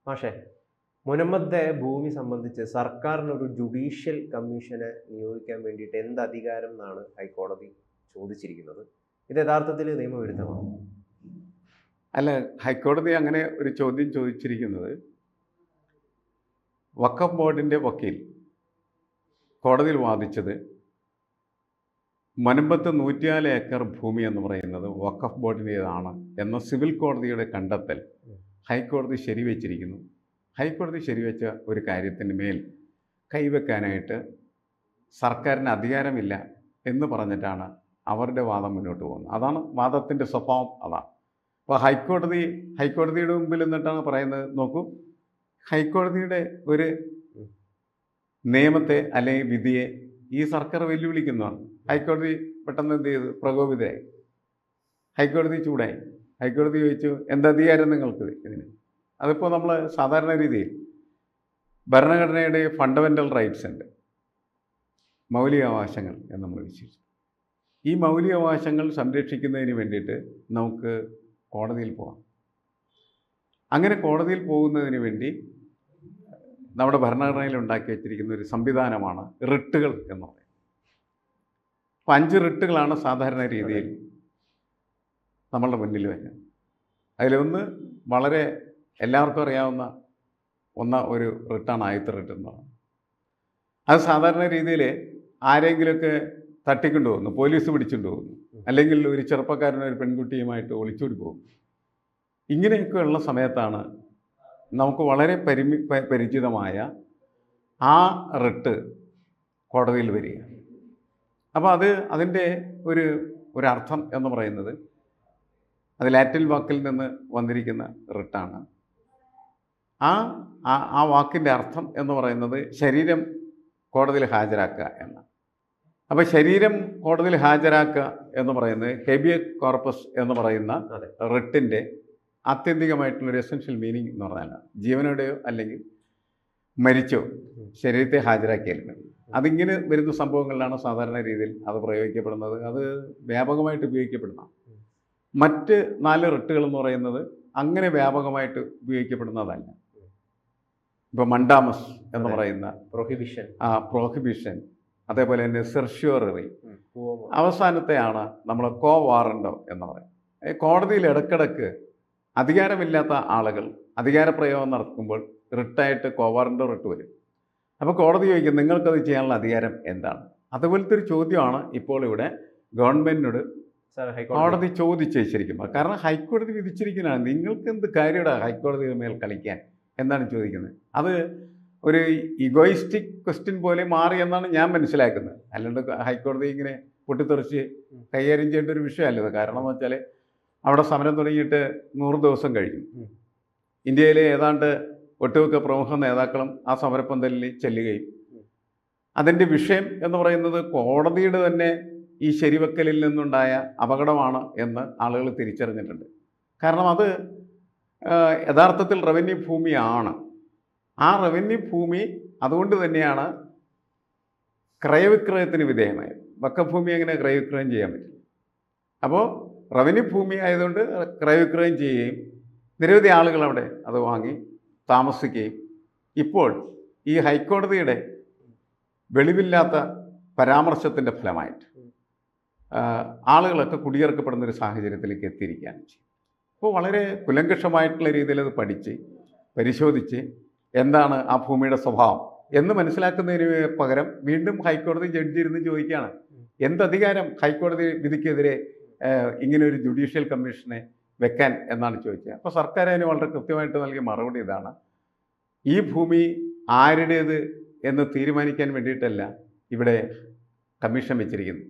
പക്ഷേ മുനമ്പത്തെ ഭൂമി സംബന്ധിച്ച് സർക്കാരിനൊരു ജുഡീഷ്യൽ കമ്മീഷനെ നിയോഗിക്കാൻ വേണ്ടിയിട്ട് എന്ത് അധികാരം എന്നാണ് ഹൈക്കോടതി ചോദിച്ചിരിക്കുന്നത്? ഇത് യഥാർത്ഥത്തിൽ നിയമവിരുദ്ധമാണ്. അല്ല, ഹൈക്കോടതി അങ്ങനെ ഒരു ചോദ്യം ചോദിച്ചിരിക്കുന്നത് വഖഫ് ബോർഡിൻ്റെ വക്കീൽ കോടതിയിൽ വാദിച്ചത് മുനമ്പത്ത് 104 ഏക്കർ ഭൂമി എന്ന് പറയുന്നത് വഖഫ് ബോർഡിൻ്റേതാണ് എന്ന സിവിൽ കോടതിയുടെ കണ്ടെത്തൽ ഹൈക്കോടതി ശരിവെച്ചിരിക്കുന്നു. ഹൈക്കോടതി ശരിവെച്ച ഒരു കാര്യത്തിന് മേൽ കൈവെക്കാനായിട്ട് സർക്കാരിന് അധികാരമില്ല എന്ന് പറഞ്ഞിട്ടാണ് അവരുടെ വാദം മുന്നോട്ട് പോകുന്നത്. അതാണ് വാദത്തിൻ്റെ സ്വഭാവം. അതാണ്. അപ്പോൾ ഹൈക്കോടതിയുടെ മുമ്പിൽ നിന്നിട്ടാണ് പറയുന്നത്, നോക്കൂ, ഹൈക്കോടതിയുടെ ഒരു നിയമത്തെ അല്ലെങ്കിൽ വിധിയെ ഈ സർക്കാർ വെല്ലുവിളിക്കുന്നതാണ്. ഹൈക്കോടതി പെട്ടെന്ന് എന്ത് ചെയ്തു? പ്രകോപിതരായി. ഹൈക്കോടതി ചൂടായി. ഹൈക്കോടതി ചോദിച്ചു, എന്തധികാരം നിങ്ങൾക്ക് ഇതിന്? അതിപ്പോൾ നമ്മൾ സാധാരണ രീതിയിൽ ഭരണഘടനയുടെ ഫണ്ടമെൻ്റൽ റൈറ്റ്സ് ഉണ്ട്, മൗലികാവകാശങ്ങൾ എന്ന് നമ്മൾ വിശേഷിച്ചു. ഈ മൗലികാവകാശങ്ങൾ സംരക്ഷിക്കുന്നതിന് വേണ്ടിയിട്ട് നമുക്ക് കോടതിയിൽ പോകാം. അങ്ങനെ കോടതിയിൽ പോകുന്നതിന് വേണ്ടി നമ്മുടെ ഭരണഘടനയിൽ ഉണ്ടാക്കി വച്ചിരിക്കുന്ന ഒരു സംവിധാനമാണ് റിട്ടുകൾ എന്ന് പറയുന്നത്. അപ്പോൾ 5 റിട്ടുകളാണ് സാധാരണ രീതിയിൽ നമ്മളുടെ മുന്നിൽ വരുന്നത്. അതിലൊന്ന് വളരെ എല്ലാവർക്കും അറിയാവുന്ന ഒരു റിട്ടാണ് ആദ്യത്തെ റിട്ട് എന്ന് പറയുന്നത്. അത് സാധാരണ രീതിയിൽ ആരെങ്കിലുമൊക്കെ തട്ടിക്കൊണ്ടു പോകുന്നു, പോലീസ് പിടിച്ചുകൊണ്ട് പോകുന്നു, അല്ലെങ്കിൽ ഒരു ചെറുപ്പക്കാരനും ഒരു പെൺകുട്ടിയുമായിട്ട് ഒളിച്ചോടി പോകുന്നു. ഇങ്ങനെയൊക്കെയുള്ള സമയത്താണ് നമുക്ക് വളരെ പരിചിതമായ ആ റിട്ട് കോടതിയിൽ വരിക. അപ്പോൾ അതിൻ്റെ ഒരർത്ഥം എന്ന് പറയുന്നത് അത് ലാറ്റിൻ വാക്കിൽ നിന്ന് വന്നിരിക്കുന്ന റിട്ടാണ്. ആ വാക്കിൻ്റെ അർത്ഥം എന്ന് പറയുന്നത് ശരീരം കോടതിയിൽ ഹാജരാക്കുക എന്നാണ്. അപ്പോൾ ശരീരം കോടതിയിൽ ഹാജരാക്കുക എന്ന് പറയുന്നത് ഹേബിയസ് കോർപ്പസ് എന്ന് പറയുന്ന റിട്ടിൻ്റെ ആത്യന്തികമായിട്ടുള്ളൊരു എസെൻഷ്യൽ മീനിങ് എന്ന് പറഞ്ഞാൽ ജീവനോടെയോ അല്ലെങ്കിൽ മരിച്ചോ ശരീരത്തെ ഹാജരാക്കിയാലും അതിങ്ങനെ വരുന്ന സംഭവങ്ങളിലാണ് സാധാരണ രീതിയിൽ അത് പ്രയോഗിക്കപ്പെടുന്നത്. അത് വ്യാപകമായിട്ട് ഉപയോഗിക്കപ്പെടുന്ന മറ്റ് 4 റിട്ടുകൾ എന്ന് പറയുന്നത് അങ്ങനെ വ്യാപകമായിട്ട് ഉപയോഗിക്കപ്പെടുന്നതല്ല. ഇപ്പോൾ മണ്ടാമസ് എന്ന് പറയുന്ന പ്രോഹിബിഷൻ, അതേപോലെ തന്നെ സെർഷ്യോററി, അവസാനത്തെയാണ് നമ്മൾ കോ വാറണ്ടോ എന്ന് പറയുന്നത്. കോടതിയിൽ ഇടക്കിടക്ക് അധികാരമില്ലാത്ത ആളുകൾ അധികാരപ്രയോഗം നടത്തുമ്പോൾ റിട്ടായിട്ട് കോവാറണ്ടോ റിട്ട് വരും. അപ്പോൾ കോടതി ചോദിക്കും, നിങ്ങൾക്കത് ചെയ്യാനുള്ള അധികാരം എന്താണ്? അതുപോലത്തെ ഒരു ചോദ്യമാണ് ഇപ്പോൾ ഇവിടെ ഗവൺമെൻറ്റിനോട് കോടതി ചോദിച്ചിരിക്കുന്നത്. കാരണം ഹൈക്കോടതി വിധിച്ചിരിക്കുന്നതാണ്. നിങ്ങൾക്ക് എന്ത് കാര്യമാണ് ഹൈക്കോടതിയുടെ മേൽ കളിക്കാൻ എന്നാണ് ചോദിക്കുന്നത്. അത് ഒരു ഇഗോയിസ്റ്റിക് ക്വസ്റ്റ്യൻ പോലെ മാറി എന്നാണ് ഞാൻ മനസ്സിലാക്കുന്നത്. അല്ലാണ്ട് ഹൈക്കോടതി ഇങ്ങനെ പൊട്ടിത്തെറിച്ച് കൈകാര്യം ചെയ്യേണ്ട ഒരു വിഷയമല്ലത്. കാരണം എന്ന് വെച്ചാൽ അവിടെ സമരം തുടങ്ങിയിട്ട് 100 ദിവസം കഴിഞ്ഞു. ഇന്ത്യയിലെ ഏതാണ്ട് ഒട്ടുമിക്ക പ്രമുഖ നേതാക്കളും ആ സമരപ്പന്തലിൽ ചെല്ലുകയും അതിൻ്റെ വിഷയം എന്ന് പറയുന്നത് കോടതിയുടെ തന്നെ ഈ ശരിവെക്കലിൽ നിന്നുണ്ടായ അപകടമാണ് എന്ന് ആളുകൾ തിരിച്ചറിഞ്ഞിട്ടുണ്ട്. കാരണം അത് യഥാർത്ഥത്തിൽ റവന്യൂ ഭൂമിയാണ്. ആ റവന്യൂ ഭൂമി അതുകൊണ്ട് തന്നെയാണ് ക്രയവിക്രയത്തിന് വിധേയമായത്. വഖഫ് ഭൂമി അങ്ങനെ ക്രയവിക്രയം ചെയ്യാൻ പറ്റില്ല. അപ്പോൾ റവന്യൂ ഭൂമി ആയതുകൊണ്ട് ക്രയവിക്രയം ചെയ്യുകയും നിരവധി ആളുകൾ അവിടെ അത് വാങ്ങി താമസിക്കുകയും ഇപ്പോൾ ഈ ഹൈക്കോടതിയുടെ വെളിവില്ലാത്ത പരാമർശത്തിൻ്റെ ഫലമായിട്ട് ആളുകളൊക്കെ കുടിയിറക്കപ്പെടുന്നൊരു സാഹചര്യത്തിലേക്ക് എത്തിയിരിക്കുകയാണ് ചെയ്യും. അപ്പോൾ വളരെ കുലങ്കഷമായിട്ടുള്ള രീതിയിൽ അത് പഠിച്ച് പരിശോധിച്ച് എന്താണ് ആ ഭൂമിയുടെ സ്വഭാവം എന്ന് മനസ്സിലാക്കുന്നതിന് പകരം വീണ്ടും ഹൈക്കോടതി ജഡ്ജി ഇരുന്ന് ചോദിക്കുകയാണ്, എന്തധികാരം ഹൈക്കോടതി വിധിക്കെതിരെ ഇങ്ങനെ ഒരു ജുഡീഷ്യൽ കമ്മീഷനെ വെക്കാൻ എന്നാണ് ചോദിച്ചത്. അപ്പോൾ സർക്കാർ അതിന് വളരെ കൃത്യമായിട്ട് നൽകിയ മറുപടി ഇതാണ്, ഈ ഭൂമി ആരുടേത് എന്ന് തീരുമാനിക്കാൻ വേണ്ടിയിട്ടല്ല ഇവിടെ കമ്മീഷൻ വെച്ചിരിക്കുന്നത്.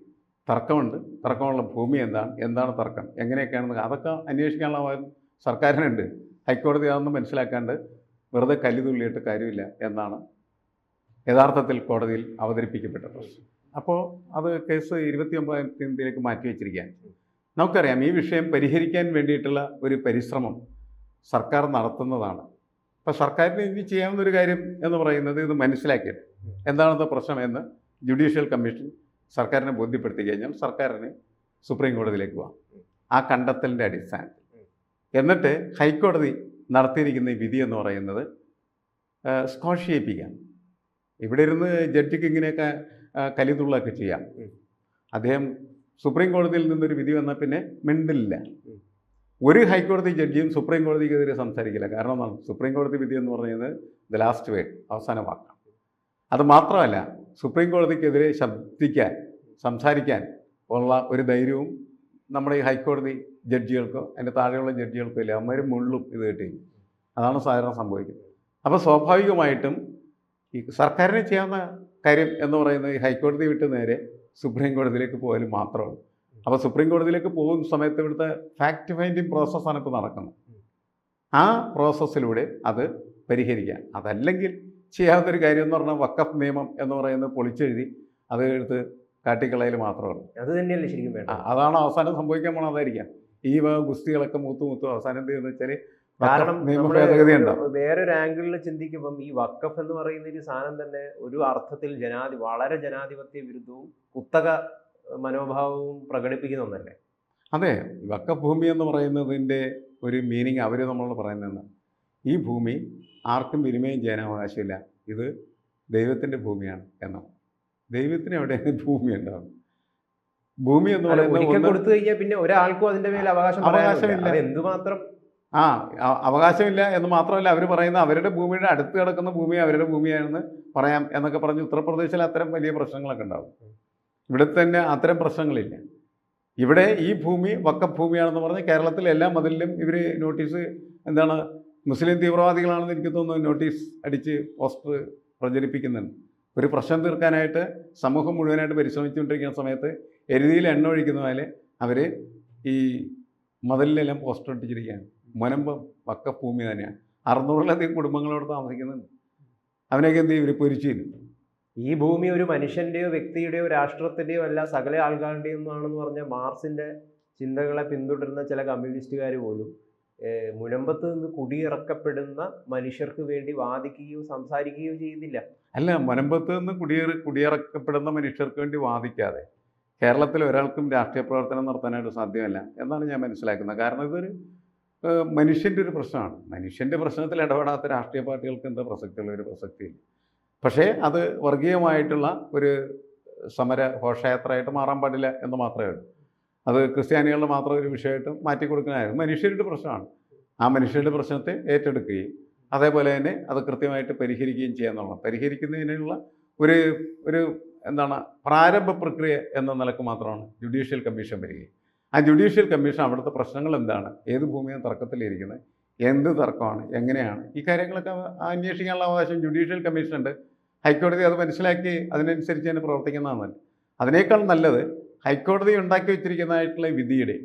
തർക്കമുള്ള ഭൂമി എന്താണ് തർക്കം, എങ്ങനെയൊക്കെയാണെന്ന് അതൊക്കെ അന്വേഷിക്കാനുള്ള സർക്കാരിനുണ്ട്. ഹൈക്കോടതി അതൊന്നും മനസ്സിലാക്കാണ്ട് വെറുതെ കല്ലുതുള്ളിയിട്ട് കാര്യമില്ല എന്നാണ് യഥാർത്ഥത്തിൽ കോടതിയിൽ അവതരിപ്പിക്കപ്പെട്ട പ്രശ്നം. അപ്പോൾ അത് കേസ് 29-ാം തീയതിയിലേക്ക് മാറ്റിവെച്ചിരിക്കുകയാണ്. നമുക്കറിയാം ഈ വിഷയം പരിഹരിക്കാൻ വേണ്ടിയിട്ടുള്ള ഒരു പരിശ്രമം സർക്കാർ നടത്തുന്നതാണ്. അപ്പോൾ സർക്കാരിന് ഇനി ചെയ്യാവുന്നൊരു കാര്യം എന്ന് പറയുന്നത് ഇത് മനസ്സിലാക്കിയിട്ട് എന്താണെന്ന പ്രശ്നമെന്ന് ജുഡീഷ്യൽ കമ്മീഷൻ സർക്കാരിനെ ബോധ്യപ്പെടുത്തി കഴിഞ്ഞാൽ സർക്കാരിന് സുപ്രീം കോടതിയിലേക്ക് പോകാം ആ കണ്ടെത്തലിൻ്റെ അടിസ്ഥാനത്തിൽ. എന്നിട്ട് ഹൈക്കോടതി നടത്തിയിരിക്കുന്ന ഈ വിധി എന്ന് പറയുന്നത് സ്കോഷ് ചെയ്യിപ്പിക്കാം. ഇവിടെ ഇരുന്ന് ജഡ്ജിക്ക് ഇങ്ങനെയൊക്കെ കലിതുള്ളൊക്കെ ചെയ്യാം. അദ്ദേഹം സുപ്രീം കോടതിയിൽ നിന്നൊരു വിധി വന്നാൽ പിന്നെ മിണ്ടില്ല. ഒരു ഹൈക്കോടതി ജഡ്ജിയും സുപ്രീം കോടതിക്കെതിരെ സംസാരിക്കില്ല. കാരണം എന്താണ്? സുപ്രീം കോടതി വിധി എന്ന് പറയുന്നത് ദ ലാസ്റ്റ് വേർഡ്, അവസാന വാക്കാണ്. അത് മാത്രമല്ല, സുപ്രീം കോടതിക്കെതിരെ ശബ്ദിക്കാൻ, സംസാരിക്കാൻ ഉള്ള ഒരു ധൈര്യവും നമ്മുടെ ഈ ഹൈക്കോടതി ജഡ്ജികൾക്കോ അതിൻ്റെ താഴെയുള്ള ജഡ്ജികൾക്കോ ഇല്ല. അമ്മരും മുള്ളും ഇത് കിട്ടി. അതാണ് സാധാരണ സംഭവിക്കുന്നത്. അപ്പോൾ സ്വാഭാവികമായിട്ടും ഈ സർക്കാരിന് ചെയ്യാവുന്ന കാര്യം എന്ന് പറയുന്നത് ഈ ഹൈക്കോടതി വിട്ട് നേരെ സുപ്രീം കോടതിയിലേക്ക് പോയാലും മാത്രമാണ്. അപ്പോൾ സുപ്രീം കോടതിയിലേക്ക് പോകുന്ന സമയത്ത് ഇവിടുത്തെ ഫാക്ട് ഫൈൻഡിങ് പ്രോസസ്സാണ് ഇപ്പോൾ നടക്കുന്നത്. ആ പ്രോസസ്സിലൂടെ അത് പരിഹരിക്കാം. അതല്ലെങ്കിൽ ചെയ്യാവുന്നൊരു കാര്യം എന്ന് പറഞ്ഞാൽ വഖഫ് നിയമം എന്ന് പറയുന്നത് പൊളിച്ചെഴുതി അത് എടുത്ത് കാട്ടിക്കളയിൽ മാത്രമാണ്. അത് തന്നെയല്ലേ ശരിക്കും വേണ്ട. അതാണ് അവസാനം സംഭവിക്കാൻ പോകണം. അതായിരിക്കാം ഈ ഗുസ്തികളൊക്കെ മൂത്തു അവസാനം എന്ത് ചെയ്യുന്നത് വെച്ചാൽ കാരണം നിയമ ഭേദഗതി ഉണ്ടാവും. വേറൊരു ആംഗിളിൽ ചിന്തിക്കുമ്പം ഈ വഖഫ് എന്ന് പറയുന്ന ഒരു സാധനം തന്നെ ഒരു അർത്ഥത്തിൽ വളരെ ജനാധിപത്യ വിരുദ്ധവും കുത്തക മനോഭാവവും പ്രകടിപ്പിക്കുന്ന ഒന്നല്ലേ? അതെ, വഖഫ് ഭൂമി എന്ന് പറയുന്നതിൻ്റെ ഒരു മീനിങ് അവർ നമ്മളോട് പറയുന്നതെന്ന്, ഈ ഭൂമി ആർക്കും വിനിമയം ചെയ്യാൻ അവകാശമില്ല, ഇത് ദൈവത്തിൻ്റെ ഭൂമിയാണ് എന്നാണ്. ദൈവത്തിന് എവിടെയാണ് ഭൂമി ഉണ്ടാവും? ഭൂമി എന്ന് പറയുന്നത് കൊടുത്തു കഴിഞ്ഞാൽ പിന്നെ ഒരാൾക്കും അതിൻ്റെ മേലെ അവകാശമില്ല. എന്തുമാത്രം അവകാശമില്ല എന്ന് മാത്രമല്ല, അവർ പറയുന്ന അവരുടെ ഭൂമിയുടെ അടുത്ത് കിടക്കുന്ന ഭൂമി അവരുടെ ഭൂമിയാണെന്ന് പറയാം എന്നൊക്കെ പറഞ്ഞ് ഉത്തർപ്രദേശിൽ അത്തരം വലിയ പ്രശ്നങ്ങളൊക്കെ ഉണ്ടാവും. ഇവിടെ തന്നെ അത്തരം പ്രശ്നങ്ങളില്ല. ഇവിടെ ഈ ഭൂമി വഖഫ് ഭൂമിയാണെന്ന് പറഞ്ഞ് കേരളത്തിൽ എല്ലാ മതിലിലും ഇവർ നോട്ടീസ്, എന്താണ്, മുസ്ലിം തീവ്രവാദികളാണെന്ന് എനിക്ക് തോന്നുന്നു, നോട്ടീസ് അടിച്ച് പോസ്റ്റർ പ്രചരിപ്പിക്കുന്നുണ്ട്. ഒരു പ്രശ്നം തീർക്കാനായിട്ട് സമൂഹം മുഴുവനായിട്ട് പരിശ്രമിച്ചുകൊണ്ടിരിക്കുന്ന സമയത്ത് എരുതിയിൽ എണ്ണ ഒഴിക്കുന്ന പോലെ അവർ ഈ മതിലിലെല്ലാം പോസ്റ്റർ ഒട്ടിച്ചിരിക്കുകയാണ്. മുനമ്പം വഖഫ് ഭൂമി തന്നെയാണ്. 600-ലധികം കുടുംബങ്ങളോട് താമസിക്കുന്നുണ്ട്. അവനൊക്കെ എന്ത് ചെയ്യും? ഇവർ പൊരിച്ചില്ല. ഈ ഭൂമി ഒരു മനുഷ്യൻ്റെയോ വ്യക്തിയുടെയോ രാഷ്ട്രത്തിൻ്റെയോ അല്ല, സകല ആൾക്കാരുടെയും ആണെന്ന് പറഞ്ഞ മാർസിൻ്റെ ചിന്തകളെ പിന്തുടരുന്ന ചില കമ്മ്യൂണിസ്റ്റുകാർ പോലും മുനമ്പത്ത് നിന്ന് കുടിയിറക്കപ്പെടുന്ന മനുഷ്യർക്ക് വേണ്ടി വാദിക്കുകയോ സംസാരിക്കുകയോ ചെയ്യുന്നില്ല. അല്ല, മുനമ്പത്ത് നിന്ന് കുടിയിറക്കപ്പെടുന്ന മനുഷ്യർക്ക് വേണ്ടി വാദിക്കാതെ കേരളത്തിൽ ഒരാൾക്കും രാഷ്ട്രീയ പ്രവർത്തനം നടത്താനായിട്ട് സാധ്യമല്ല എന്നാണ് ഞാൻ മനസ്സിലാക്കുന്നത്. കാരണം ഇതൊരു മനുഷ്യൻ്റെ ഒരു പ്രശ്നമാണ്. മനുഷ്യൻ്റെ പ്രശ്നത്തിൽ ഇടപെടാത്ത രാഷ്ട്രീയ പാർട്ടികൾക്ക് എന്താ പ്രസക്തിയുള്ള ഒരു പ്രസക്തിയില്ല. പക്ഷേ അത് വർഗീയമായിട്ടുള്ള ഒരു സമര ഘോഷയാത്രയായിട്ട് മാറാൻ പാടില്ല എന്ന് മാത്രമേ ഉള്ളൂ. അത് ക്രിസ്ത്യാനികളുടെ മാത്രം ഒരു വിഷയമായിട്ട് മാറ്റി കൊടുക്കുന്നതായിരുന്നു. മനുഷ്യരുടെ പ്രശ്നമാണ്. ആ മനുഷ്യരുടെ പ്രശ്നത്തെ ഏറ്റെടുക്കുകയും അതേപോലെ തന്നെ അത് കൃത്യമായിട്ട് പരിഹരിക്കുകയും ചെയ്യാന്നുള്ളതാണ്. പരിഹരിക്കുന്നതിനുള്ള ഒരു എന്താണ് പ്രാരംഭ പ്രക്രിയ എന്ന നിലക്ക് മാത്രമാണ് ജുഡീഷ്യൽ കമ്മീഷൻ വരികയും ആ ജുഡീഷ്യൽ കമ്മീഷൻ അവിടുത്തെ പ്രശ്നങ്ങൾ എന്താണ്, ഏത് ഭൂമിയാണ് തർക്കത്തിലിരിക്കുന്നത്, എന്ത് തർക്കമാണ്, എങ്ങനെയാണ്, ഈ കാര്യങ്ങളൊക്കെ അന്വേഷിക്കാനുള്ള അവകാശം ജുഡീഷ്യൽ കമ്മീഷനുണ്ട്. ഹൈക്കോടതി അത് മനസ്സിലാക്കി അതിനനുസരിച്ച് തന്നെ പ്രവർത്തിക്കുന്നതാണ്. അതിനേക്കാൾ നല്ലത് ഹൈക്കോടതി ഉണ്ടാക്കി വെച്ചിരിക്കുന്നതായിട്ടുള്ള വിധിയുടെ,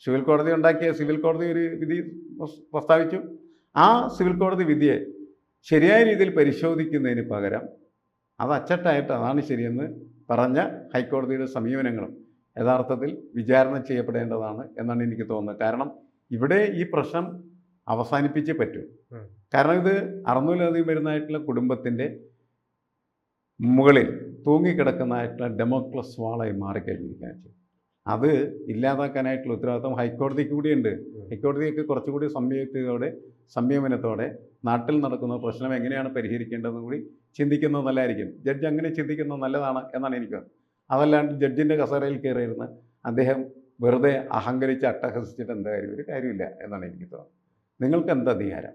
സിവിൽ കോടതി ഉണ്ടാക്കിയ സിവിൽ കോടതി ഒരു വിധി പ്രസ്താവിച്ചു. ആ സിവിൽ കോടതി വിധിയെ ശരിയായ രീതിയിൽ പരിശോധിക്കുന്നതിന് പകരം അത് അച്ചട്ടായിട്ട് അതാണ് ശരിയെന്ന് പറഞ്ഞ ഹൈക്കോടതിയുടെ സമീപനങ്ങളും യഥാർത്ഥത്തിൽ വിചാരണ ചെയ്യപ്പെടേണ്ടതാണ് എന്നാണ് എനിക്ക് തോന്നുന്നത്. കാരണം ഇവിടെ ഈ പ്രശ്നം അവസാനിപ്പിച്ചേ പറ്റൂ. കാരണം ഇത് 600-ലധികം വരുന്നതായിട്ടുള്ള കുടുംബത്തിൻ്റെ മുകളിൽ തൂങ്ങിക്കിടക്കുന്നതായിട്ടുള്ള ഡെമോക്രസ് വാളായി മാറിക്കഴിഞ്ഞിരിക്കുകയാണ്. അത് ഇല്ലാതാക്കാനായിട്ടുള്ള ഉത്തരവാദിത്വം ഹൈക്കോടതിക്ക് കൂടിയുണ്ട്. ഹൈക്കോടതിയൊക്കെ കുറച്ചുകൂടി സംയമനത്തോടെ നാട്ടിൽ നടക്കുന്ന പ്രശ്നം എങ്ങനെയാണ് പരിഹരിക്കേണ്ടതെന്ന് കൂടി ചിന്തിക്കുന്നത് നല്ലതായിരിക്കും. ജഡ്ജ് അങ്ങനെ ചിന്തിക്കുന്നത് നല്ലതാണ് എന്നാണ് എനിക്ക്. അതല്ലാണ്ട് ജഡ്ജിൻ്റെ കസേരയിൽ കയറിയിരുന്ന് അദ്ദേഹം വെറുതെ അഹങ്കരിച്ച് അട്ടഹസിച്ചിട്ട് എന്താ കാര്യം? ഒരു കാര്യമില്ല എന്നാണ് എനിക്ക് തോന്നുന്നത്. നിങ്ങൾക്ക് എന്താ അധികാരം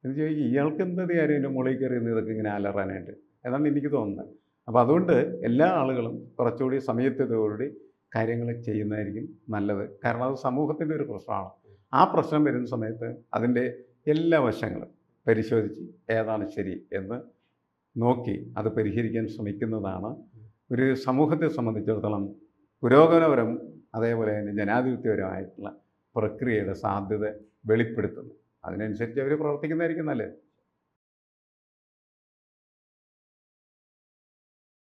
എന്ന് ചോദിക്കും. ഇയാൾക്ക് എന്താ അധികാരം എൻ്റെ മുകളിൽ കയറിയുന്ന ഇതൊക്കെ ഇങ്ങനെ അലറാനായിട്ട് എന്നാണ് എനിക്ക് തോന്നുന്നത്. അപ്പോൾ അതുകൊണ്ട് എല്ലാ ആളുകളും കുറച്ചുകൂടി സമയത്തോടുകൂടി കാര്യങ്ങൾ ചെയ്യുന്നതായിരിക്കും നല്ലത്. കാരണം അത് സമൂഹത്തിൻ്റെ ഒരു പ്രശ്നമാണ്. ആ പ്രശ്നം വരുന്ന സമയത്ത് അതിൻ്റെ എല്ലാ വശങ്ങളും പരിശോധിച്ച് ഏതാണ് ശരി എന്ന് നോക്കി അത് പരിഹരിക്കാൻ ശ്രമിക്കുന്നതാണ് ഒരു സമൂഹത്തെ സംബന്ധിച്ചിടത്തോളം പുരോഗമനപരം അതേപോലെ തന്നെ ജനാധിപത്യപരമായിട്ടുള്ള പ്രക്രിയയുടെ സാധ്യത വെളിപ്പെടുത്തുന്നത്. അതിനനുസരിച്ച് അവർ പ്രവർത്തിക്കുന്നതായിരിക്കും നല്ലത്.